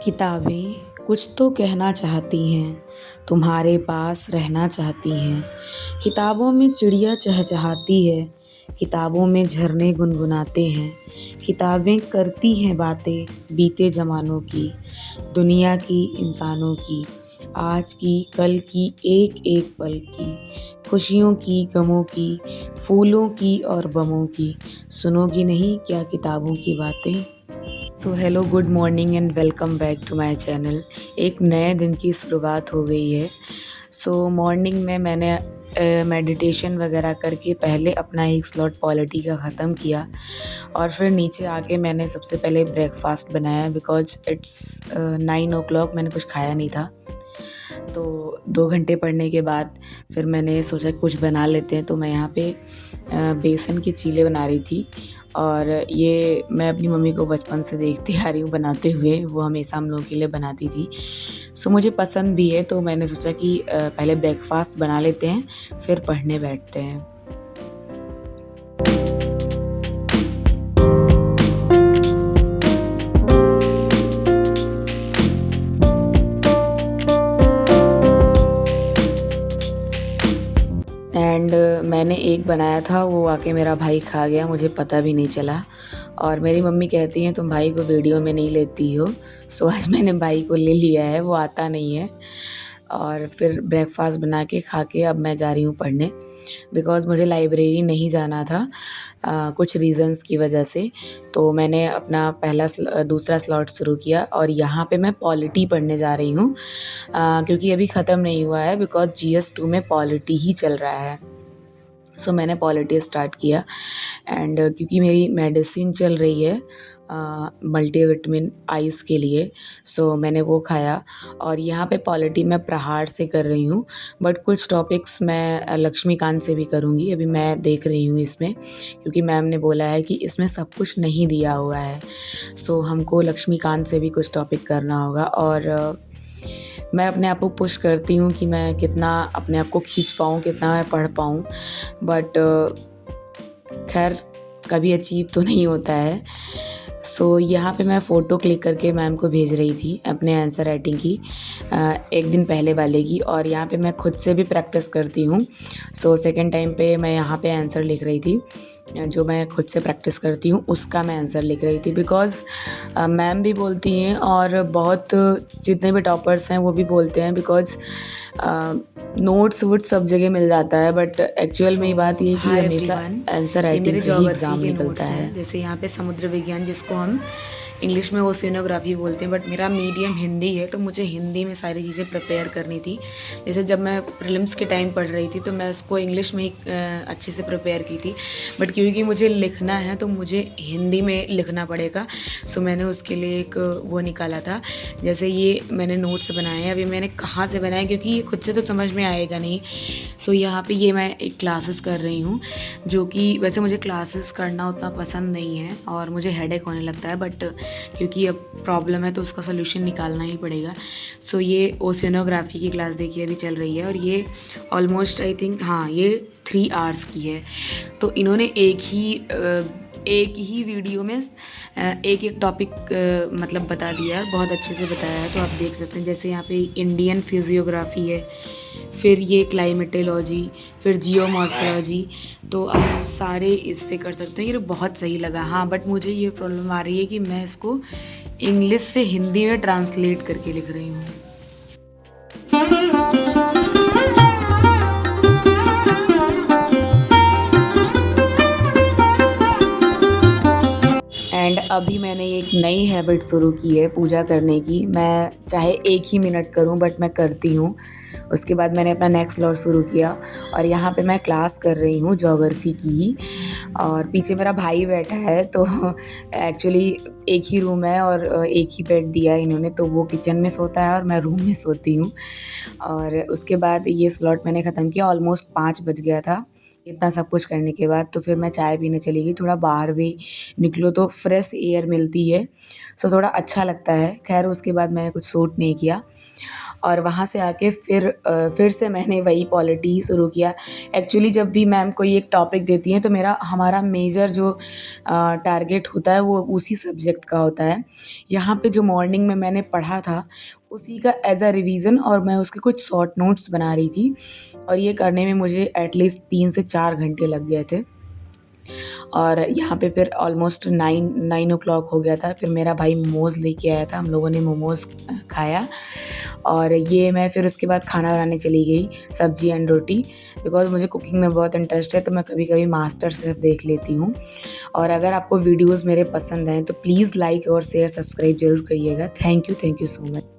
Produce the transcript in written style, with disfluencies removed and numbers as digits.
किताबें कुछ तो कहना चाहती हैं, तुम्हारे पास रहना चाहती हैं। किताबों में चिड़िया चहचहाती है, किताबों में झरने गुनगुनाते हैं। किताबें करती हैं बातें बीते ज़मानों की, दुनिया की, इंसानों की, आज की, कल की, एक-एक पल की, खुशियों की, गमों की, फूलों की और बमों की। सुनोगी नहीं क्या किताबों की बातें? So hello, good morning and welcome back to my channel. एक नए दिन की शुरुआत हो गई है। मॉर्निंग में मैंने मेडिटेशन वगैरह करके पहले अपना एक स्लॉट पॉलिटी का ख़त्म किया और फिर नीचे आके मैंने सबसे पहले ब्रेकफास्ट बनाया बिकॉज इट्स 9 o'clock। मैंने कुछ खाया नहीं था, तो 2 घंटे पढ़ने के बाद फिर मैंने सोचा कुछ बना लेते हैं। तो मैं यहाँ पे बेसन के चीले बना रही थी और ये मैं अपनी मम्मी को बचपन से देखती आ रही हूँ बनाते हुए। वो हमेशा हम लोगों के लिए बनाती थी। मुझे पसंद भी है, तो मैंने सोचा कि पहले ब्रेकफास्ट बना लेते हैं फिर पढ़ने बैठते हैं। एंड मैंने एक बनाया था, वो आके मेरा भाई खा गया, मुझे पता भी नहीं चला। और मेरी मम्मी कहती हैं तुम भाई को वीडियो में नहीं लेती हो। आज मैंने भाई को ले लिया है, वो आता नहीं है। और फिर ब्रेकफास्ट बना के खा के अब मैं जा रही हूँ पढ़ने बिकॉज़ मुझे लाइब्रेरी नहीं जाना था कुछ रीज़न्स की वजह से। तो मैंने अपना दूसरा स्लॉट शुरू किया और यहाँ पे मैं पॉलिटी पढ़ने जा रही हूँ क्योंकि अभी ख़त्म नहीं हुआ है बिकॉज़ GS2 में पॉलिटी ही चल रहा है। मैंने पॉलिटी स्टार्ट किया एंड क्योंकि मेरी मेडिसिन चल रही है मल्टीविटामिन आइज़ के लिए, मैंने वो खाया। और यहाँ पे पॉलिटी मैं प्रहार से कर रही हूँ, बट कुछ टॉपिक्स मैं लक्ष्मीकांत से भी करूँगी। अभी मैं देख रही हूँ इसमें, क्योंकि मैम ने बोला है कि इसमें सब कुछ नहीं दिया हुआ है। हमको लक्ष्मीकांत से भी कुछ टॉपिक करना होगा। और मैं अपने आप को पुश करती हूँ कि मैं कितना अपने आप को खींच पाऊँ, कितना मैं पढ़ पाऊँ, बट खैर कभी अचीव तो नहीं होता है। यहाँ पे मैं फ़ोटो क्लिक करके मैम को भेज रही थी अपने आंसर राइटिंग की, एक दिन पहले वाले की। और यहाँ पे मैं खुद से भी प्रैक्टिस करती हूँ। सेकंड टाइम पे मैं यहाँ पे आंसर लिख रही थी, जो मैं खुद से प्रैक्टिस करती हूँ उसका मैं आंसर लिख रही थी बिकॉज़ मैम भी बोलती हैं और बहुत जितने भी टॉपर्स हैं वो भी बोलते हैं बिकॉज़ नोट्स वोट्स सब जगह मिल जाता है, बट एक्चुअल में ये बात ये है कि हमेशा आंसर राइटिंग से ही एग्ज़ाम निकलता है। जैसे यहाँ पे समुद्र विज्ञान, जिसको हम इंग्लिश में ओशियनोग्राफी बोलते हैं, बट मेरा मीडियम हिंदी है तो मुझे हिंदी में सारी चीज़ें प्रिपेयर करनी थी। जैसे जब मैं प्रीलिम्स के टाइम पढ़ रही थी तो मैं उसको इंग्लिश में ही अच्छे से प्रिपेयर की थी, बट क्योंकि मुझे लिखना है तो मुझे हिंदी में लिखना पड़ेगा। मैंने उसके लिए एक वो निकाला था। जैसे ये मैंने नोट्स बनाए हैं, अभी मैंने कहाँ से बनाए क्योंकि ये खुद से तो समझ में आएगा नहीं। यहाँ पे ये मैं एक क्लासेस कर रही हूँ, जो कि वैसे मुझे क्लासेस करना उतना पसंद नहीं है और मुझे हेडेक होने लगता है, बट क्योंकि अब प्रॉब्लम है तो उसका सोल्यूशन निकालना ही पड़ेगा। ये ओशियनोग्राफी की क्लास देखिए अभी चल रही है और ये ऑलमोस्ट आई थिंक ये 3 आवर्स की है। तो इन्होंने एक ही वीडियो में एक एक टॉपिक मतलब बता दिया है, बहुत अच्छे से बताया है। तो आप देख सकते हैं जैसे यहाँ पे इंडियन फिजियोग्राफी है, फिर ये क्लाइमेटोलॉजी, फिर जियोमॉर्फोलॉजी। तो आप सारे इससे कर सकते हैं। ये बहुत सही लगा। हाँ, बट मुझे ये प्रॉब्लम आ रही है कि मैं इसको इंग्लिश से हिंदी में ट्रांसलेट करके लिख रही हूँ। एंड अभी मैंने एक नई हैबिट शुरू की है पूजा करने की। मैं चाहे 1 ही मिनट करूं बट मैं करती हूं। उसके बाद मैंने अपना नेक्स्ट स्लॉट शुरू किया और यहाँ पे मैं क्लास कर रही हूँ ज्योग्राफी की ही। और पीछे मेरा भाई बैठा है, तो एक्चुअली एक ही रूम है और एक ही बेड दिया है इन्होंने, तो वो किचन में सोता है और मैं रूम में सोती हूँ। और उसके बाद ये स्लॉट मैंने ख़त्म किया, ऑलमोस्ट 5 बज गया था इतना सब कुछ करने के बाद। तो फिर मैं चाय पीने चली गई। थोड़ा बाहर भी निकलो तो फ्रेश एयर मिलती है, थोड़ा अच्छा लगता है। खैर उसके बाद मैंने कुछ शूट नहीं किया और वहाँ से आके फिर से मैंने वही पॉलिटी शुरू किया। एक्चुअली जब भी मैम कोई एक टॉपिक देती हैं तो हमारा मेजर जो टारगेट होता है वो उसी सब्जेक्ट का होता है। यहाँ पे जो मॉर्निंग में मैंने पढ़ा था उसी का एज अ रिवीजन और मैं उसके कुछ शॉर्ट नोट्स बना रही थी और ये करने में मुझे एटलीस्ट 3 से 4 घंटे लग गए थे। और यहाँ पे फिर ऑलमोस्ट 9 o'clock हो गया था। फिर मेरा भाई मोमोज़ लेके आया था, हम लोगों ने मोमोज़ खाया और ये मैं फिर उसके बाद खाना बनाने चली गई, सब्जी एंड रोटी। बिकॉज़ मुझे कुकिंग में बहुत इंटरेस्ट है तो मैं कभी कभी मास्टर शेफ़ देख लेती हूँ। और अगर आपको वीडियोज़ मेरे पसंद आएँ तो प्लीज़ लाइक और शेयर सब्सक्राइब ज़रूर करिएगा। Thank you so much.